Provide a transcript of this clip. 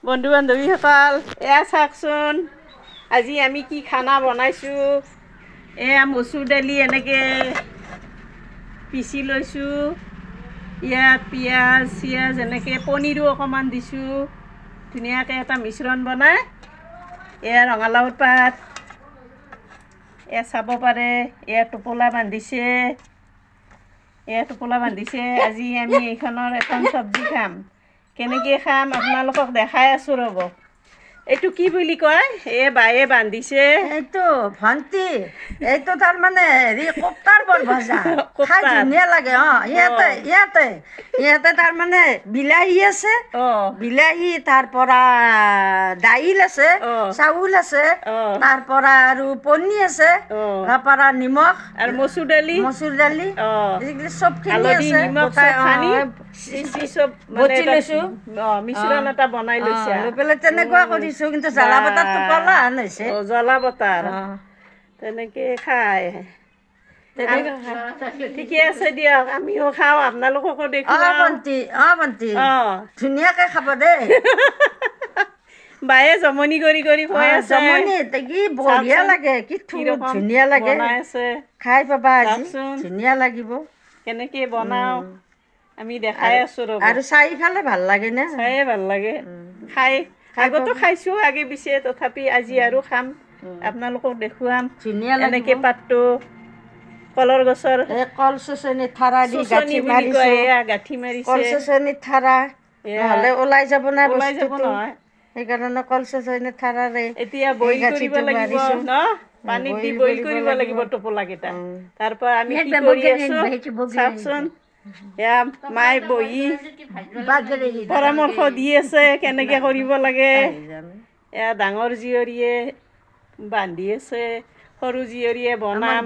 বন্ধু বান্ধৱীসকল এয়া চাওকচোন আজি আমি কি খানা বনাইছোঁ। এয়া মচুৰ দালি এনেকৈ পিচি লৈছোঁ, ইয়াত পিঁয়াজ চিয়াজ এনেকৈ পনীৰো অকণমান দিছোঁ, ধুনীয়াকৈ এটা মিশ্ৰণ বনাই এয়া ৰঙালাওৰ পাত এয়া চাব পাৰে, এয়া টোপোলা বান্ধিছে, আজি আমি এইখনৰ এখন চব্জি খাম। কেনেকৈ খাম আপোনালোকক দেখাই আছোঁ ৰ'ব। এইটো কি বুলি কয়? এই বায়ে বান্ধিছে। এইটো ভণ্টি, এইটো তাৰমানে হেৰি কোপ্তাৰ বৰ ভজা, খাই ধুনীয়া লাগে। ইয়াতে তাৰমানে বিলাহী আছে, বিলাহী তাৰ পৰা দাইল আছে, চাউল আছে, তাৰ পৰা আৰু পনী আছে, তাৰ পৰা নিমখ আৰু মচুৰ দালি এইবিলাক চবখিনি আছে। বটি লৈছোঁ, মিশ্ৰণ এটা বনাই লৈছে। লৈ পেলাই তেনেকুৱা কৰিছোঁ, কিন্তু জ্বলা বতাৰটো ক'লা হেন হৈছে। জ্বলা বতাৰ তেনেকৈ খায়। ঠিকে আছে দিয়ক, আমিও খাওঁ, আপোনালোককো দেখুৱাওঁ। ভণ্টি ধুনীয়াকৈ খাব দেই। বায়ে জমনি কৰি কৈ আছে, কি বঢ়িয়া লাগে, কি ধুনীয়া লাগে, খাই পাবা আজি, ধুনীয়া লাগিব। কেনেকৈ বনাওঁ আমি দেখাই আছোঁ ৰ'ব। আৰু চাই খালে ভাল লাগে নে? চায়ে ভাল লাগে খাই। আগতো খাইছোঁ আগে পিছে, তথাপি আজি আৰু খাম, আপোনালোকক দেখুৱাম। ধুনীয়া এনেকৈ পাতটো কলৰ গছৰ কল চচনি ঠাৰা দি গাঁঠি মাৰিছে। কল চচনি ঠাৰা নহ'লে ওলাই যাব না, ওলাই যাব নহয়, সেইকাৰণে কল চচনি ঠাৰাৰে এতিয়া বইল কৰিব লাগিব ন, পানীত দি বইল কৰিব লাগিব টোপোলাকেইটা। তাৰ পৰা আমি কি কৰি আছোঁ চাওকচোন। এয়া মায়ে বহি পৰামৰ্শ দি আছে কেনেকৈ কৰিব লাগে। এয়া ডাঙৰ জীয়ৰীয়ে বান্ধি আছে, সৰু জীয়ৰীয়ে বনাম।